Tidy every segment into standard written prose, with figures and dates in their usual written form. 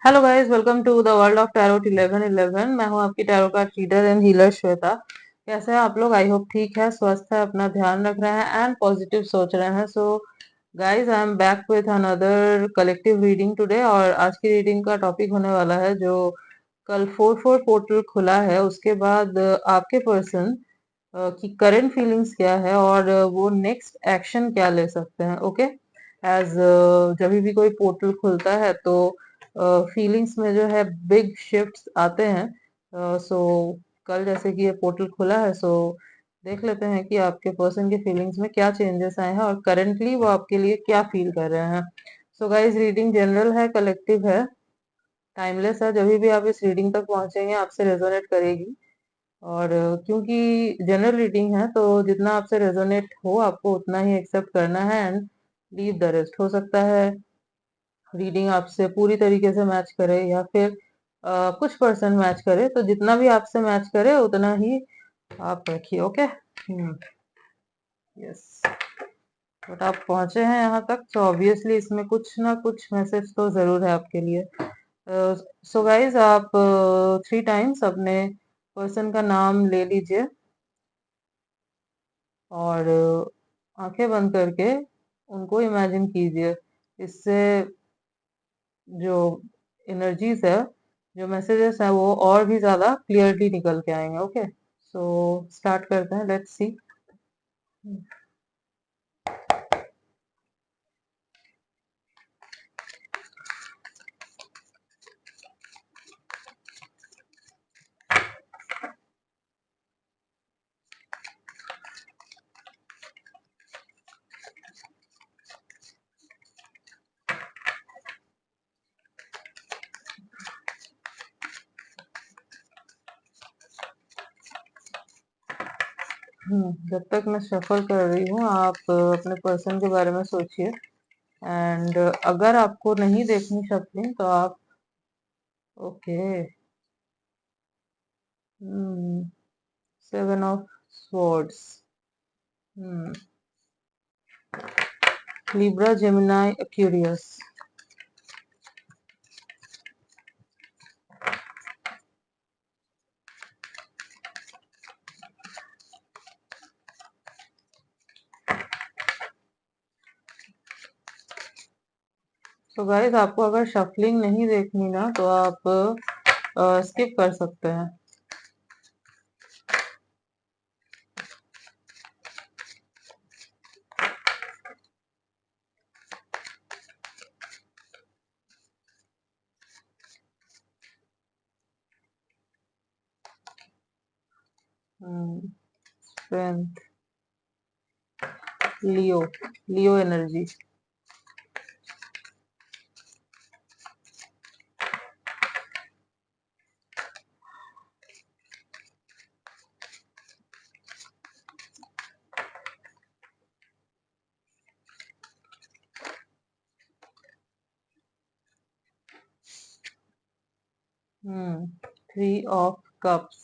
Hello guys, welcome to the world of tarot 1111। मैं हूं आपकी tarot card reader and healer Shweta. कैसे हैं आप लोग? आई होप ठीक है, स्वस्थ है, अपना ध्यान रख रहे हैं एंड पॉजिटिव सोच रहे हैं। So guys, I am back with another collective reading today. और आज की रीडिंग का टॉपिक होने वाला है जो कल 4-4 पोर्टल खुला है उसके बाद आपके पर्सन की करंट फीलिंग्स क्या है और वो नेक्स्ट एक्शन क्या ले सकते हैं। ओके, एज जब भी कोई पोर्टल खुलता है तो फीलिंग्स में जो है बिग शिफ्ट्स आते हैं। सो कल जैसे कि ये पोर्टल खुला है, सो देख लेते हैं कि आपके पर्सन के फीलिंग्स में क्या चेंजेस आए हैं और करंटली वो आपके लिए क्या फील कर रहे हैं। सो गाइस, रीडिंग जनरल है, कलेक्टिव है, टाइमलेस है। जब भी आप इस रीडिंग तक पहुंचेंगे आपसे रेजोनेट करेगी। और क्योंकि जनरल रीडिंग है तो जितना आपसे रेजोनेट हो आपको उतना ही एक्सेप्ट करना है एंड लीव द रेस्ट। हो सकता है रीडिंग आपसे पूरी तरीके से मैच करे या फिर कुछ परसेंट मैच करे, तो जितना भी आपसे मैच करे उतना ही आप रखिए। Okay, yes. बट आप पहुंचे हैं यहाँ तक तो ऑब्वियसली इसमें कुछ ना कुछ मैसेज तो जरूर है आपके लिए। सो गाइज, आप 3 टाइम्स अपने पर्सन का नाम ले लीजिए और आंखें बंद करके उनको इमेजिन कीजिए। इससे जो एनर्जीज है, जो मैसेजेस है, वो और भी ज्यादा क्लियरली निकल के आएंगे। ओके, सो स्टार्ट करते हैं, लेट्स सी। जब तक मैं सफर कर रही हूँ आप अपने पर्सन के बारे में सोचिए। एंड अगर आपको नहीं देखनी शफलिंग तो आप okay. 7 of swords, Libra, Gemini, Aquarius. तो गाइस, आपको अगर शफलिंग नहीं देखनी ना तो आप स्किप कर सकते हैं। Strength, Leo, Leo energy. Three of cups,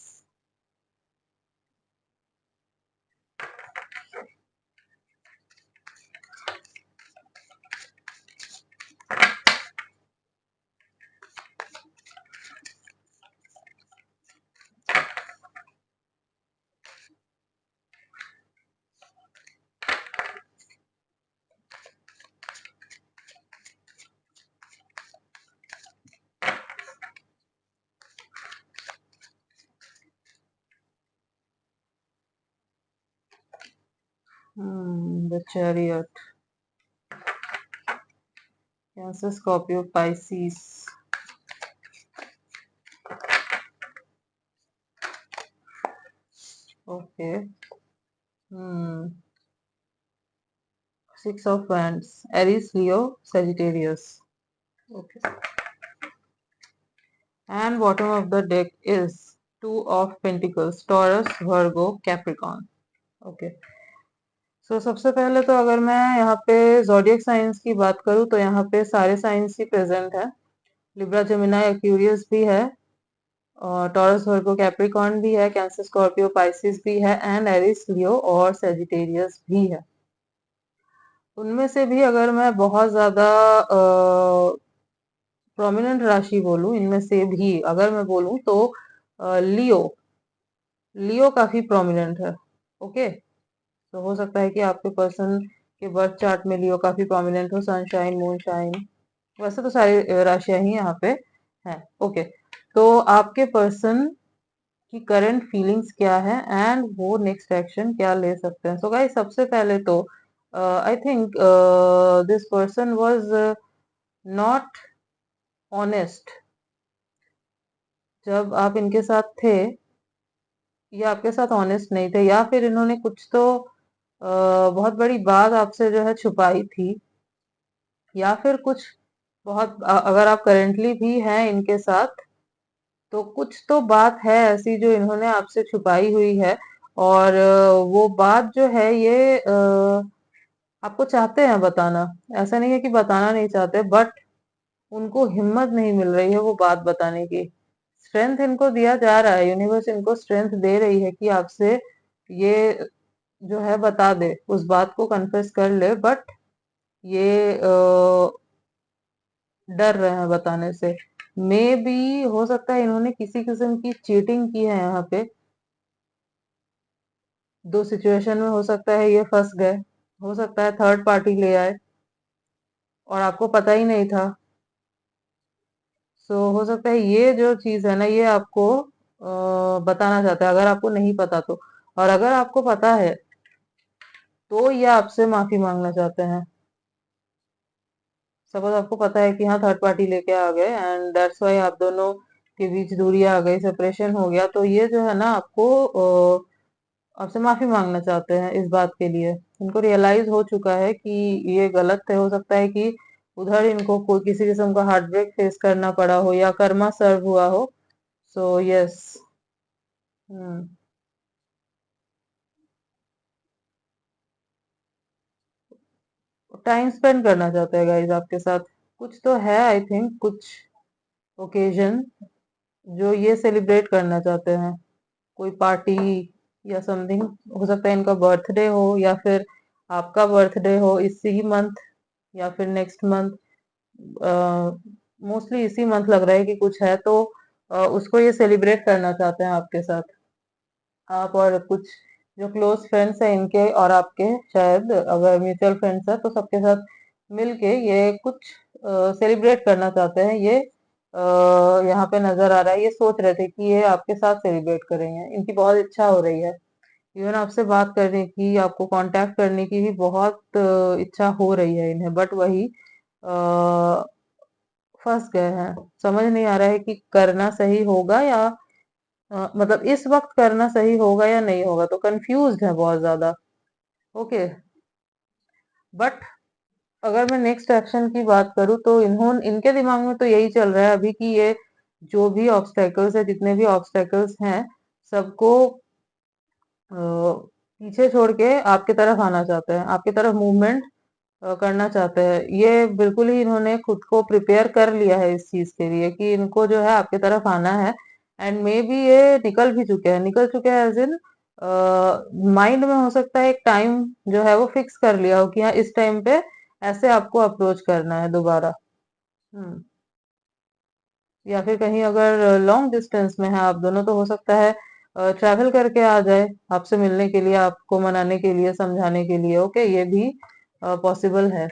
the chariot, Cancer, Scorpio, Pisces. Okay, 6 of wands, Aries, Leo, Sagittarius. Okay, and bottom of the deck is 2 of pentacles, Taurus, Virgo, Capricorn. Okay, so सबसे पहले तो अगर मैं यहाँ पे zodiac science की बात करूँ तो यहाँ पे सारे साइंस ही प्रेजेंट है। लिब्रा, जेमिनाई, एक्यूरियस भी है, और टॉरस, वर्गो, कैप्रिकॉन भी है, कैंसर, स्कॉर्पियो, पाइसिस भी है, एंड एरिस, लियो और सेजिटेरियस भी है। उनमें से भी अगर मैं बहुत ज्यादा प्रोमिनेंट राशि बोलूं इनमें से भी अगर मैं बोलूं तो लियो लियो काफी प्रोमिनेंट है। ओके, तो हो सकता है कि आपके पर्सन के बर्थ चार्ट में लियो काफी प्रोमिनेंट हो, सनशाइन मूनशाइन, वैसे तो सारी राशियां ही यहाँ पे हैं। ओके, तो आपके पर्सन की करंट फीलिंग्स क्या है एंड वो नेक्स्ट एक्शन क्या ले सकते हैं। सो गाइस, सबसे पहले तो I think this person was not honest जब आप इनके साथ थे, ये आपके साथ ऑनेस्ट नहीं थे, या फिर इन्होंने कुछ तो बहुत बड़ी बात आपसे जो है छुपाई थी, या फिर कुछ बहुत अगर आप करेंटली भी हैं इनके साथ तो कुछ तो बात है ऐसी जो इन्होंने आपसे छुपाई हुई है। और वो बात जो है ये आपको चाहते हैं बताना, ऐसा नहीं है कि बताना नहीं चाहते, बट उनको हिम्मत नहीं मिल रही है वो बात बताने की। स्ट्रेंथ इनको दिया जा रहा है, यूनिवर्स इनको स्ट्रेंथ दे रही है कि आपसे ये जो है बता दे, उस बात को कन्फेस कर ले, बट ये डर रहे हैं बताने से। मे बी हो सकता है इन्होंने किसी किस्म की चीटिंग की है यहाँ पे, दो सिचुएशन में हो सकता है ये फंस गए, हो सकता है थर्ड पार्टी ले आए और आपको पता ही नहीं था। सो हो सकता है ये जो चीज है ना ये आपको बताना चाहता है, अगर आपको नहीं पता तो। और अगर आपको पता है तो ये आपसे माफी मांगना चाहते हैं। सपोज आपको पता है कि हाँ थर्ड पार्टी लेके आ गए एंड दैट्स वाई आप दोनों के बीच दूरी आ गई, सेपरेशन हो गया, तो ये जो है ना आपको आपसे माफी मांगना चाहते हैं इस बात के लिए। इनको रियलाइज हो चुका है कि ये गलत है, हो सकता है कि उधर इनको कोई किसी किस्म का हार्ट ब्रेक फेस करना पड़ा हो या कर्मा सर्व हुआ हो। So yes. Hmm time spend करना चाहते हैं गाइज आपके साथ, कुछ तो है आई थिंक, कुछ ओकेजन जो ये सेलिब्रेट करना चाहते हैं, कोई पार्टी या समथिंग। हो सकता है इनका बर्थडे हो या फिर आपका बर्थडे हो इसी मंथ या फिर नेक्स्ट मंथ, मोस्टली इसी मंथ लग रहा है कि कुछ है, तो उसको ये सेलिब्रेट करना चाहते हैं आपके साथ। आप और कुछ जो क्लोज फ्रेंड्स हैं इनके और आपके, शायद अगर म्यूचुअल फ्रेंड्स है तो सबके साथ मिलके ये कुछ सेलिब्रेट करना चाहते हैं। ये यहाँ पे नजर आ रहा है, ये सोच रहे थे कि ये आपके साथ सेलिब्रेट करेंगे, इनकी बहुत इच्छा हो रही है। इवन आपसे बात करने की, आपको कांटेक्ट करने की भी बहुत इच्छा हो रही है इन्हें, बट वही फंस गए हैं। समझ नहीं आ रहा है कि करना सही होगा या मतलब इस वक्त करना सही होगा या नहीं होगा, तो कंफ्यूज्ड है बहुत ज्यादा। ओके, बट अगर मैं नेक्स्ट एक्शन की बात करूँ तो इनके दिमाग में तो यही चल रहा है अभी कि ये जो भी ऑब्स्टेकल्स है, जितने भी ऑब्स्टेकल्स हैं, सबको पीछे छोड़ के आपकी तरफ आना चाहते हैं, आपकी तरफ मूवमेंट करना चाहते हैं। ये बिल्कुल ही इन्होंने खुद को प्रिपेयर कर लिया है इस चीज के लिए कि इनको जो है आपकी तरफ आना है। एंड मे बी ये निकल भी चुके हैं, निकल चुके हैं एज इन माइंड में हो सकता है एक टाइम जो है वो फिक्स कर लिया हो कि हाँ इस टाइम पे ऐसे आपको अप्रोच करना है दोबारा। हम्म या फिर कहीं अगर लॉन्ग डिस्टेंस में है आप दोनों तो हो सकता है ट्रैवल करके आ जाए आपसे मिलने के लिए, आपको मनाने के लिए, समझाने के लिए। ओके, ये भी पॉसिबल है।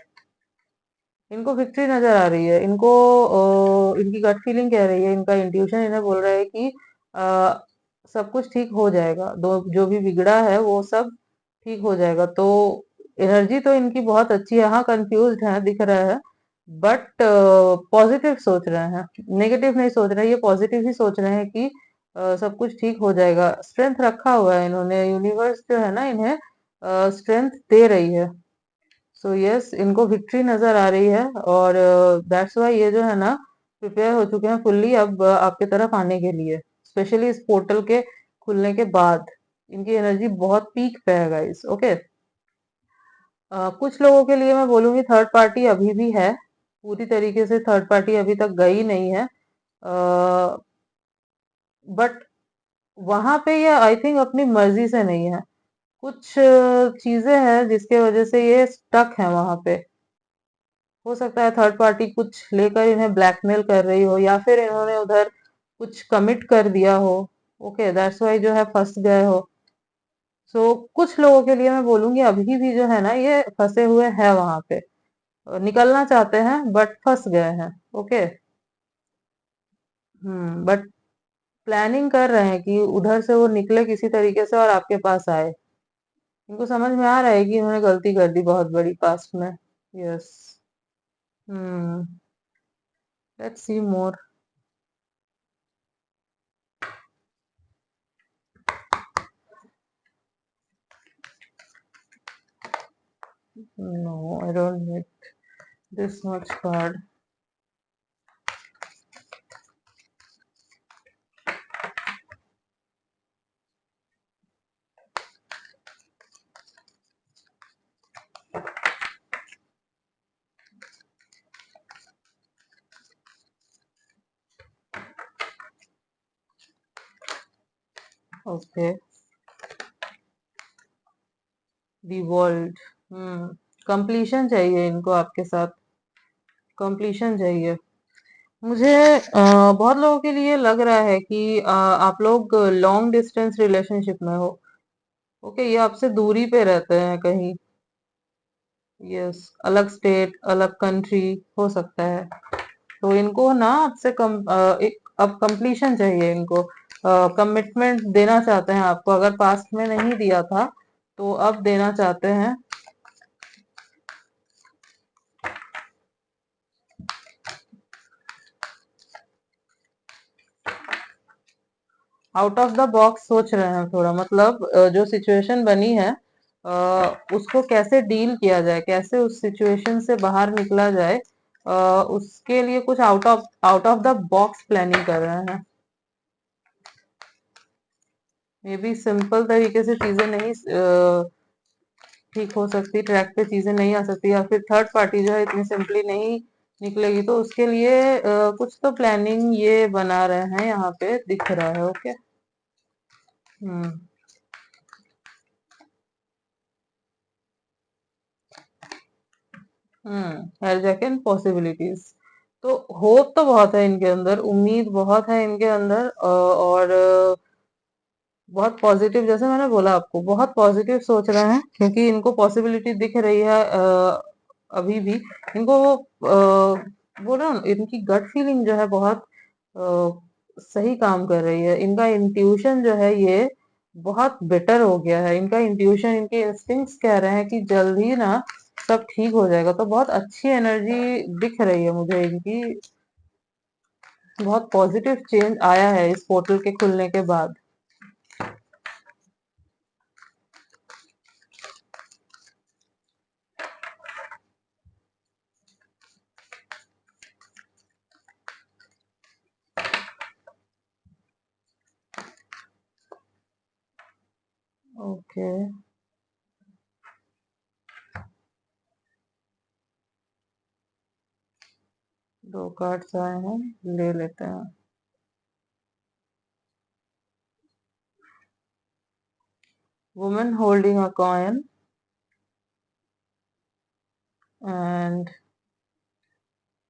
इनको विक्ट्री नजर आ रही है, इनको इनकी गट फीलिंग कह रही है, इनका इंट्यूशन इन्हें बोल रहा है कि सब कुछ ठीक हो जाएगा, दो जो भी बिगड़ा है वो सब ठीक हो जाएगा। तो एनर्जी तो इनकी बहुत अच्छी है, हाँ कंफ्यूज्ड है दिख रहा है, बट पॉजिटिव सोच रहे हैं, नेगेटिव नहीं सोच रहे, ये पॉजिटिव ही सोच रहे हैं कि सब कुछ ठीक हो जाएगा। स्ट्रेंथ रखा हुआ है इन्होंने, यूनिवर्स जो है ना इन्हें स्ट्रेंथ दे रही है। सो यस, इनको विक्ट्री नजर आ रही है और दैट्स वाई ये जो है ना प्रिपेयर हो चुके हैं फुल्ली अब आपके तरफ आने के लिए, स्पेशली इस पोर्टल के खुलने के बाद। इनकी एनर्जी बहुत पीक पे है गाइस। ओके, कुछ लोगों के लिए मैं बोलूंगी थर्ड पार्टी अभी भी है, पूरी तरीके से थर्ड पार्टी अभी तक गई नहीं है, बट वहां पे ये आई थिंक अपनी मर्जी से नहीं है, कुछ चीजें हैं जिसके वजह से ये स्टक है वहां पे। हो सकता है थर्ड पार्टी कुछ लेकर इन्हें ब्लैकमेल कर रही हो, या फिर इन्होंने उधर कुछ कमिट कर दिया हो। ओके, दैट्स वाई जो है फंस गए हो। सो कुछ लोगों के लिए मैं बोलूंगी अभी भी जो है ना ये फंसे हुए हैं वहां पे, निकलना चाहते हैं बट फंस गए हैं। ओके। बट प्लानिंग कर रहे हैं कि उधर से वो निकले किसी तरीके से और आपके पास आए। इनको समझ में आ रहा है कि इन्होंने गलती कर दी बहुत बड़ी पास्ट में। Yes. Hmm. Let's see more. No, I don't need this much card. Okay. The world. Hmm. Completion चाहिए इनको आपके साथ। कंप्लीशन चाहिए मुझे। बहुत लोगों के लिए लग रहा है कि आप लोग लॉन्ग डिस्टेंस रिलेशनशिप में हो। ओके, ये आपसे दूरी पे रहते हैं कहीं। यस, अलग स्टेट, अलग कंट्री हो सकता है। तो इनको ना आपसे एक अब कंप्लीशन चाहिए इनको। कमिटमेंट देना चाहते हैं आपको, अगर पास्ट में नहीं दिया था तो अब देना चाहते हैं। आउट ऑफ द बॉक्स सोच रहे हैं थोड़ा, मतलब जो सिचुएशन बनी है उसको कैसे डील किया जाए, कैसे उस सिचुएशन से बाहर निकला जाए। उसके लिए कुछ out of the box planning कर रहे हैं। मे बी सिंपल तरीके से चीजें नहीं ठीक हो सकती, ट्रैक पे चीजें नहीं आ सकती, या फिर थर्ड पार्टी जो है इतनी सिंपली नहीं निकलेगी। तो उसके लिए कुछ तो प्लानिंग ये बना रहे हैं, यहाँ पे दिख रहा है। ओके। हम्म। हर जगह पॉसिबिलिटीज। तो होप तो बहुत है इनके अंदर, उम्मीद बहुत है इनके अंदर, और बहुत पॉजिटिव, जैसे मैंने बोला आपको, बहुत पॉजिटिव सोच रहे हैं क्योंकि इनको पॉसिबिलिटी दिख रही है। अभी भी इनको बोल रहा हूँ, इनकी गट फीलिंग जो है बहुत सही काम कर रही है। इनका इंट्यूशन जो है ये बहुत बेटर हो गया है। इनका इंट्यूशन, इनके इंस्टिंक्ट्स कह रहे हैं कि जल्द ही ना सब ठीक हो जाएगा। तो बहुत अच्छी एनर्जी दिख रही है मुझे इनकी। बहुत पॉजिटिव चेंज आया है इस पोर्टल के खुलने के बाद। ओके। 2 कार्ड्स आए हैं, ले लेते हैं। Woman holding a coin and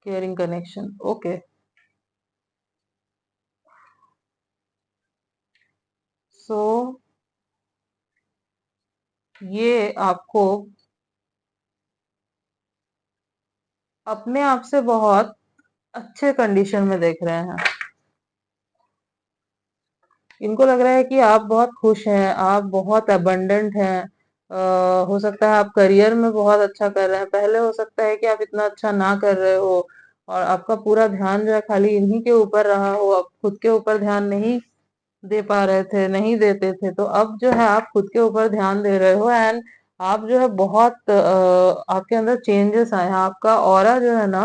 caring connection. Okay. So ये आपको अपने आप से बहुत अच्छे कंडीशन में देख रहे हैं। इनको लग रहा है कि आप बहुत खुश हैं, आप बहुत अबंडेंट हैं। हो सकता है आप करियर में बहुत अच्छा कर रहे हैं, पहले हो सकता है कि आप इतना अच्छा ना कर रहे हो और आपका पूरा ध्यान जो है खाली इन्हीं के ऊपर रहा हो, आप खुद के ऊपर ध्यान नहीं दे पा रहे थे, नहीं देते थे। तो अब जो है आप खुद के ऊपर ध्यान दे रहे हो, एंड आप जो है बहुत आपके अंदर चेंजेस आए हैं। आपका ऑरा जो है ना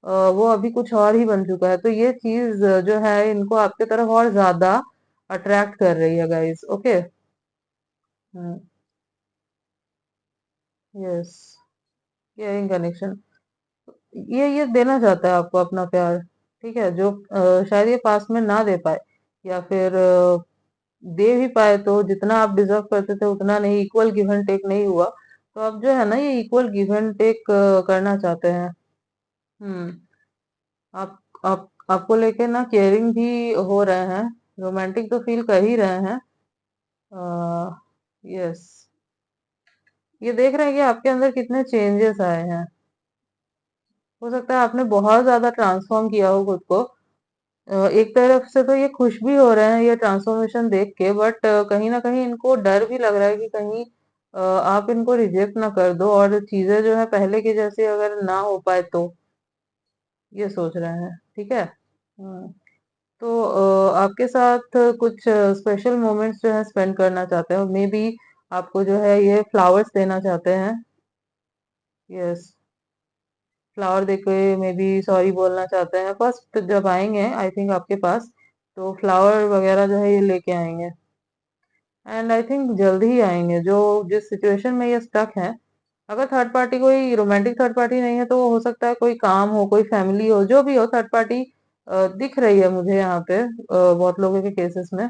वो अभी कुछ और ही बन चुका है। तो ये चीज जो है इनको आपके तरफ और ज्यादा अट्रैक्ट कर रही है guys. Okay. Yes. Caring connection, ये देना चाहता है आपको अपना प्यार। ठीक है, जो शायद ये पास में ना दे पाए, या फिर दे भी पाए तो जितना आप डिजर्व करते थे उतना नहीं, इक्वल गिव एंड टेक नहीं हुआ। तो अब जो है ना ये इक्वल गिव एंड टेक करना चाहते हैं। हम्म। आप आपको लेके ना केयरिंग भी हो रहे हैं, रोमांटिक तो फील कर ही रहे हैं। यस, ये देख रहे हैं कि आपके अंदर कितने चेंजेस आए हैं। हो सकता है आपने बहुत ज्यादा ट्रांसफॉर्म किया हो खुद को। एक तरफ से तो ये खुश भी हो रहे हैं ये ट्रांसफॉर्मेशन देख के, बट कहीं ना कहीं इनको डर भी लग रहा है कि कहीं आप इनको रिजेक्ट ना कर दो और चीजें जो है पहले की जैसी अगर ना हो पाए तो, ये सोच रहे हैं। ठीक है। हम्म। तो आपके साथ कुछ स्पेशल मोमेंट्स जो है स्पेंड करना चाहते हो, मे बी आपको जो है ये फ्लावर्स देना चाहते हैं। यस, फ्लावर देके मे बी सॉरी बोलना चाहते हैं फर्स्ट जब आएंगे आई थिंक आपके पास, तो फ्लावर वगैरह जो है ये लेके आएंगे। एंड आई थिंक जल्दी ही आएंगे। जो जिस सिचुएशन में ये स्टक है, अगर थर्ड पार्टी कोई रोमांटिक थर्ड पार्टी नहीं है तो हो सकता है कोई काम हो, कोई फैमिली हो, जो भी हो, थर्ड पार्टी दिख रही है मुझे यहाँ पे बहुत लोगों के केसेस में।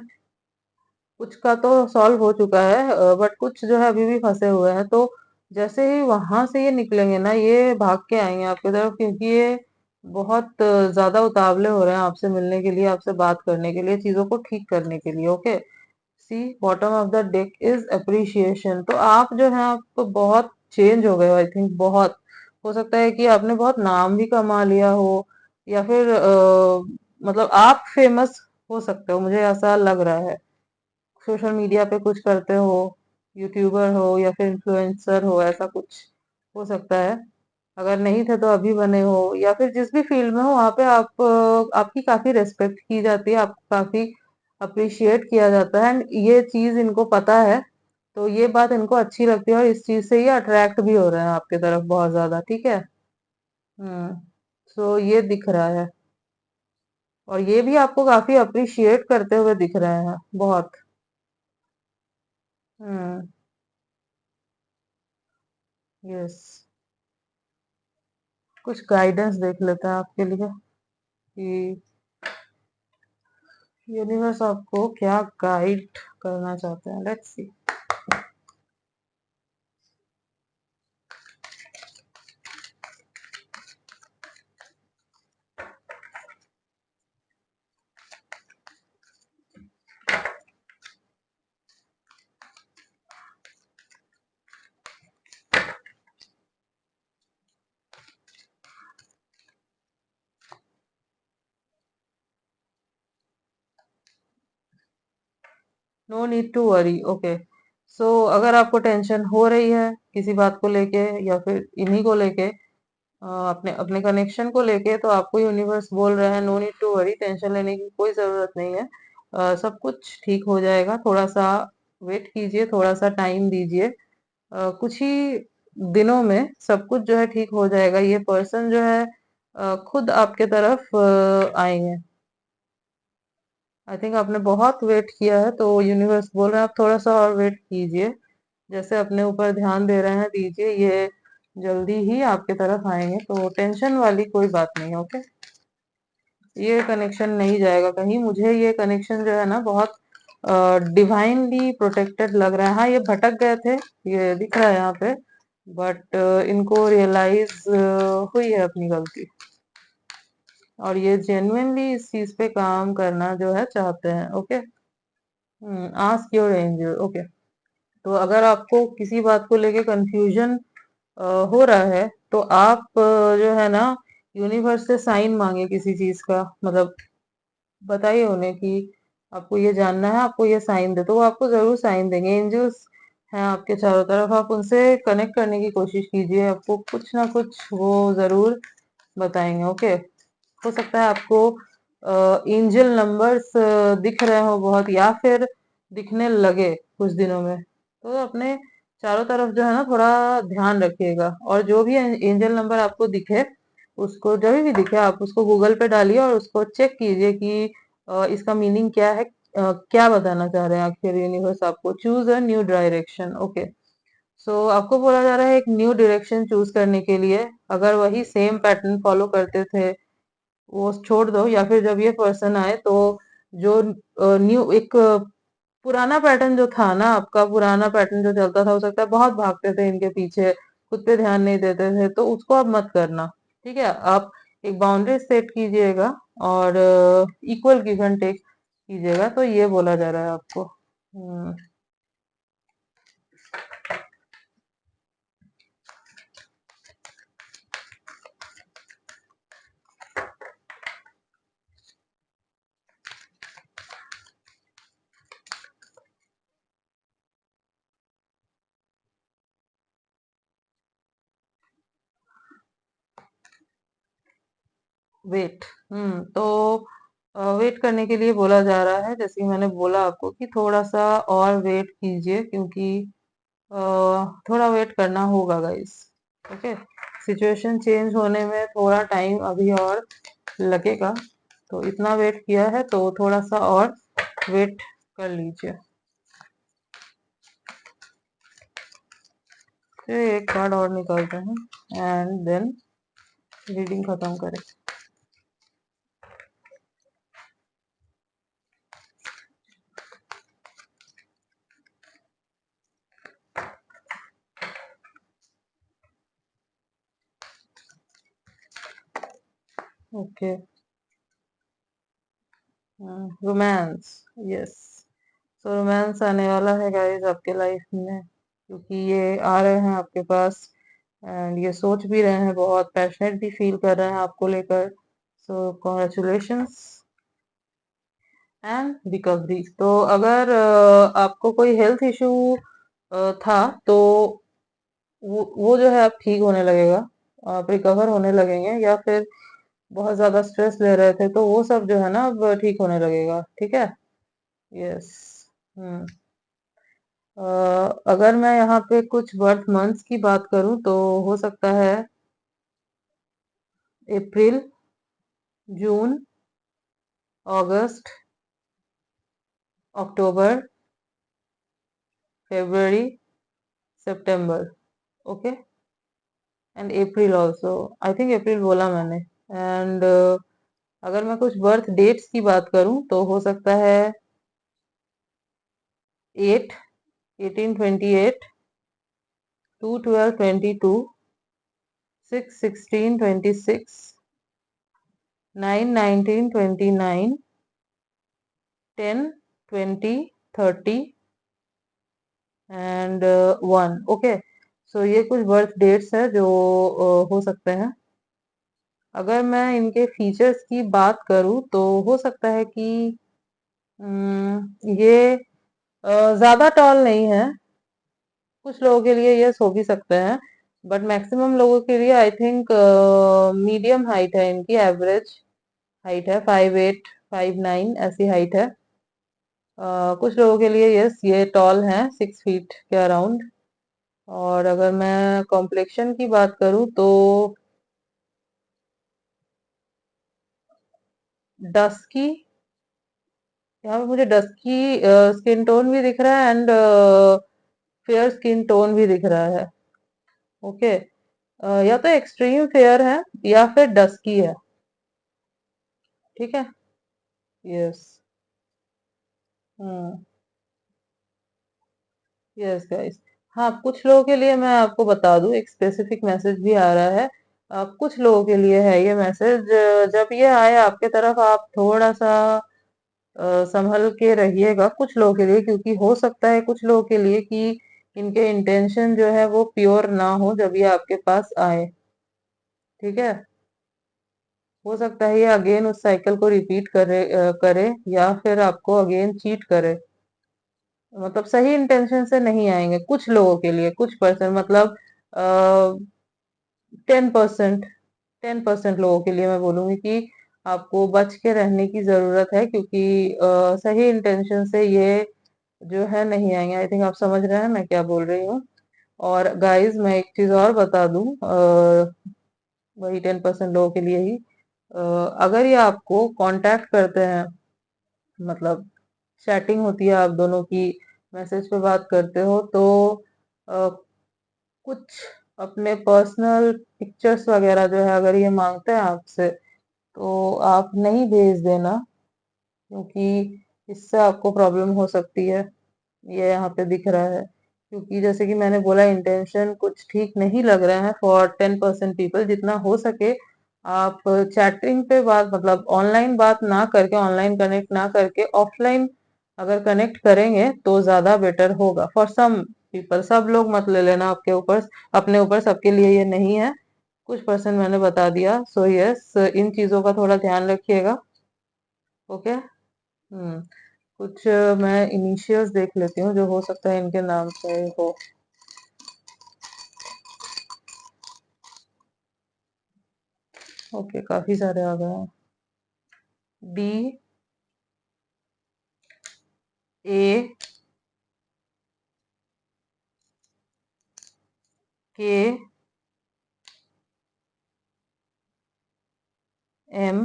कुछ का तो सॉल्व हो चुका है बट कुछ जो है अभी भी फंसे हुए हैं। तो जैसे ही वहां से ये निकलेंगे ना, ये भाग के आएंगे आपकी तरफ, क्योंकि ये बहुत ज्यादा उतावले हो रहे हैं आपसे मिलने के लिए, आपसे बात करने के लिए, चीजों को ठीक करने के लिए। Okay, see bottom of the deck is appreciation. तो आप जो है आपको बहुत चेंज हो गए हो आई थिंक, बहुत हो सकता है कि आपने बहुत नाम भी कमा लिया हो, या फिर मतलब आप फेमस हो सकते हो, मुझे ऐसा लग रहा है। सोशल मीडिया पे कुछ करते हो, यूट्यूबर हो या फिर इन्फ्लुएंसर हो, ऐसा कुछ हो सकता है। अगर नहीं थे तो अभी बने हो, या फिर जिस भी फील्ड में हो वहां पे आप आपकी काफी रेस्पेक्ट की जाती है, आपको काफी अप्रिशिएट किया जाता है। एंड ये चीज इनको पता है, तो ये बात इनको अच्छी लगती है और इस चीज से ये अट्रैक्ट भी हो रहे हैं आपकी तरफ बहुत ज्यादा। ठीक है। हम्म। सो ये दिख रहा है, और ये भी आपको काफी अप्रिशिएट करते हुए दिख रहे हैं बहुत। हम्म। यस, कुछ गाइडेंस देख लेते हैं आपके लिए कि यूनिवर्स आपको क्या गाइड करना चाहते हैं। Let's see. No need to worry. Okay, so अगर आपको टेंशन हो रही है किसी बात को लेके या फिर इन्हीं को लेके, अपने अपने कनेक्शन को लेके, तो आपको यूनिवर्स बोल रहा है no need to worry, tension लेने की कोई जरूरत नहीं है। सब कुछ ठीक हो जाएगा। थोड़ा सा वेट कीजिए, थोड़ा सा टाइम दीजिए। कुछ ही दिनों में सब कुछ जो है ठीक हो जाएगा। ये पर्सन जो है खुद आपके तरफ आएंगे। आई थिंक आपने बहुत वेट किया है, तो यूनिवर्स बोल रहे हैं आप थोड़ा सा और वेट कीजिए। जैसे अपने ऊपर ध्यान दे रहे हैं, दीजिए। ये जल्दी ही आपके तरफ आएंगे, तो टेंशन वाली कोई बात नहीं है। ओके, ये कनेक्शन नहीं जाएगा कहीं। मुझे ये कनेक्शन जो है ना बहुत डिवाइनली प्रोटेक्टेड लग रहा है। हाँ, ये भटक गए थे, ये दिख रहा है यहाँ पे, बट इनको रियलाइज हुई है अपनी गलती, और ये जेन्युइनली इस चीज पे काम करना जो है चाहते हैं। Okay. Ask your angel. Okay, तो अगर आपको किसी बात को लेके कंफ्यूजन हो रहा है, तो आप जो है ना यूनिवर्स से साइन मांगे किसी चीज का, मतलब बताइए उन्हें कि आपको ये जानना है, आपको ये साइन दे, तो वो आपको जरूर साइन देंगे। एंजल्स हैं आपके चारों तरफ, आप उनसे कनेक्ट करने की कोशिश कीजिए, आपको कुछ ना कुछ वो जरूर बताएंगे। ओके, हो सकता है आपको एंजल नंबर्स दिख रहे हो बहुत, या फिर दिखने लगे कुछ दिनों में, तो अपने चारों तरफ जो है ना थोड़ा ध्यान रखिएगा। और जो भी एंजल नंबर आपको दिखे, उसको जब भी दिखे आप उसको गूगल पे डालिए और उसको चेक कीजिए कि इसका मीनिंग क्या है, क्या बताना चाह रहे हैं आखिर यूनिवर्स आपको। Choose a new direction. Okay, so आपको बोला जा रहा है एक न्यू डायरेक्शन चूज करने के लिए। अगर वही सेम पैटर्न फॉलो करते थे वो छोड़ दो, या फिर जब ये पर्सन आए तो जो न्यू एक पुराना पैटर्न जो था ना, आपका पुराना पैटर्न जो चलता था, हो सकता है बहुत भागते थे इनके पीछे, खुद पे ध्यान नहीं देते थे, तो उसको अब मत करना। ठीक है, आप एक बाउंड्री सेट कीजिएगा और इक्वल गिव एंड टेक कीजिएगा, तो ये बोला जा रहा है आपको। वेट। तो वेट करने के लिए बोला जा रहा है, जैसे कि मैंने बोला आपको कि थोड़ा सा और वेट कीजिए, क्योंकि अ, थोड़ा वेट करना होगा गाइस। ओके, सिचुएशन चेंज होने में थोड़ा टाइम अभी और लगेगा, तो इतना वेट किया है तो थोड़ा सा और वेट कर लीजिए। फिर एक कार्ड और निकालते हैं एंड देन रीडिंग खत्म करें। Okay, romance. यस, तो रोमांस आने वाला है गाइस आपके लाइफ में, क्योंकि ये आ रहे हैं आपके पास एंड ये सोच भी रहे हैं, बहुत पैशनेट भी फील कर रहे हैं आपको लेकर। सो कॉन्ग्रेचुलेशंस एंड रिकवरी। तो अगर आपको कोई हेल्थ इशू था, तो वो जो है आप ठीक होने लगेगा, आप रिकवर होने लगेंगे, या फिर बहुत ज्यादा स्ट्रेस ले रहे थे तो वो सब जो है ना अब ठीक होने लगेगा। ठीक है। यस। हम्म अगर मैं यहाँ पे कुछ बर्थ मंथ्स की बात करूं तो हो सकता है अप्रैल, जून, अगस्त, अक्टूबर, फरवरी, सितंबर। Okay, and April also. I think April बोला मैंने। एंड अगर मैं कुछ बर्थ डेट्स की बात करूं तो हो सकता है 8 1828, 2 12 22, 6 16 26, 9 19 29, 10 20 30 एंड 1। ओके, सो ये कुछ बर्थ डेट्स है जो हो सकते हैं। अगर मैं इनके फीचर्स की बात करूं तो हो सकता है कि ये ज्यादा टॉल नहीं है, कुछ लोगों के लिए ये सो भी सकते हैं, बट मैक्सिमम लोगों के लिए आई थिंक मीडियम हाइट है, इनकी एवरेज हाइट है 5'8", 5'9", ऐसी हाइट है। कुछ लोगों के लिए यस ये टॉल हैं 6 फीट के अराउंड। और अगर मैं कॉम्प्लेक्शन की बात करूं तो डस्की, यहाँ पे मुझे डस्की स्किन टोन भी दिख रहा है एंड फेयर स्किन टोन भी दिख रहा है। ओके, या तो एक्सट्रीम फेयर है या फिर डस्की है। ठीक है। यस। हम्म यस गाइस। हाँ, कुछ लोगों के लिए मैं आपको बता दूं, एक स्पेसिफिक मैसेज भी आ रहा है। कुछ लोगों के लिए है ये मैसेज। जब ये आए आपके तरफ, आप थोड़ा सा संभल के रहिएगा कुछ लोगों के लिए, क्योंकि हो सकता है कुछ लोगों के लिए कि इनके इंटेंशन जो है वो प्योर ना हो जब ये आपके पास आए। ठीक है। हो सकता है ये अगेन उस साइकिल को रिपीट करे या फिर आपको अगेन चीट करे। मतलब सही इंटेंशन से नहीं आएंगे कुछ लोगों के लिए, कुछ परसेंट, मतलब 10%, 10% लोगों के लिए मैं बोलूंगी कि आपको बच के रहने की जरूरत है, क्योंकि सही इंटेंशन से ये जो है नहीं आएंगे। आई थिंक आप समझ रहे हैं मैं क्या बोल रही हूँ। और गाइस मैं एक चीज और बता दूं, वही 10% लोगों के लिए ही, अ, अगर ये आपको कांटेक्ट करते हैं, मतलब चैटिंग होती है आप दोनों की, मैसेज पे बात करते हो, तो अ, कुछ अपने पर्सनल पिक्चर्स वगैरह जो है अगर ये मांगते हैं आपसे, तो आप नहीं भेज देना, क्योंकि इससे आपको प्रॉब्लम हो सकती है। ये यहाँ पे दिख रहा है, क्योंकि जैसे कि मैंने बोला इंटेंशन कुछ ठीक नहीं लग रहा है फॉर 10% पीपल। जितना हो सके आप चैटिंग पे बात मतलब ऑनलाइन बात ना करके, ऑनलाइन कनेक्ट ना करके ऑफलाइन अगर कनेक्ट करेंगे तो ज्यादा बेटर होगा फॉर सम पीपल। सब लोग मत ले लेना आपके ऊपर, अपने ऊपर, सबके लिए ये नहीं है। कुछ परसेंट मैंने बता दिया। सो यस, इन चीजों का थोड़ा ध्यान रखिएगा। ओके। कुछ मैं इनिशियल्स देख लेती हूँ जो हो सकता है इनके नाम से हो। ओके, काफी सारे आ गए हैं। D, A, K, M,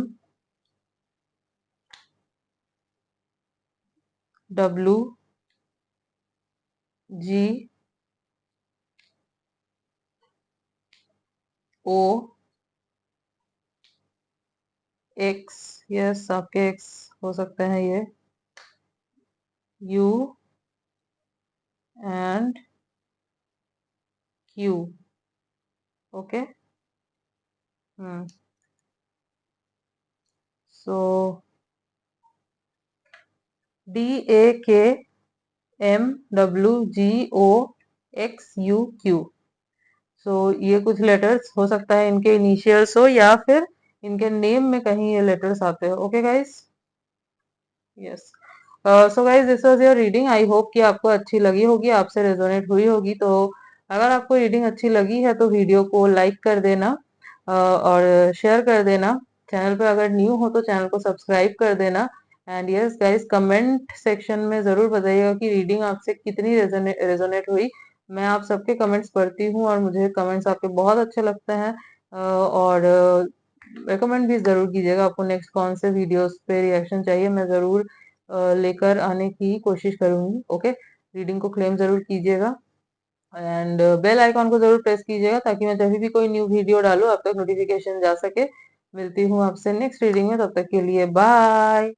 W, G, O, X, yes आपके एक्स हो सकते हैं ये, U and Q. Okay. Hmm so D, A, K, M, W, G, O, X, U, Q. So ये कुछ लेटर्स हो सकता है इनके इनिशियल्स हो या फिर इनके नेम में कहीं ये लेटर्स आते हो। Okay guys, yes. So guys, this was your reading. I hope कि आपको अच्छी लगी होगी, आपसे रेजोनेट हुई होगी। तो अगर आपको रीडिंग अच्छी लगी है तो वीडियो को लाइक कर देना और शेयर कर देना। चैनल पे अगर न्यू हो तो चैनल को सब्सक्राइब कर देना। And yes guys, comment section में जरूर बताइएगा कि रीडिंग आपसे कितनी रेजोनेट हुई। मैं आप सबके कमेंट्स पढ़ती हूँ और मुझे कमेंट्स आपके बहुत अच्छे लगते हैं। और रेकमेंड भी जरूर कीजिएगा आपको नेक्स्ट कौन से वीडियोस पे रिएक्शन चाहिए। मैं जरूर लेकर आने की कोशिश करूंगी। ओके, रीडिंग को क्लेम जरूर कीजिएगा एंड बेल आइकॉन को जरूर प्रेस कीजिएगा ताकि मैं जब भी कोई न्यू वीडियो डालूं आप तक नोटिफिकेशन जा सके। मिलती हूँ आपसे नेक्स्ट रीडिंग में, तब तक के लिए बाय।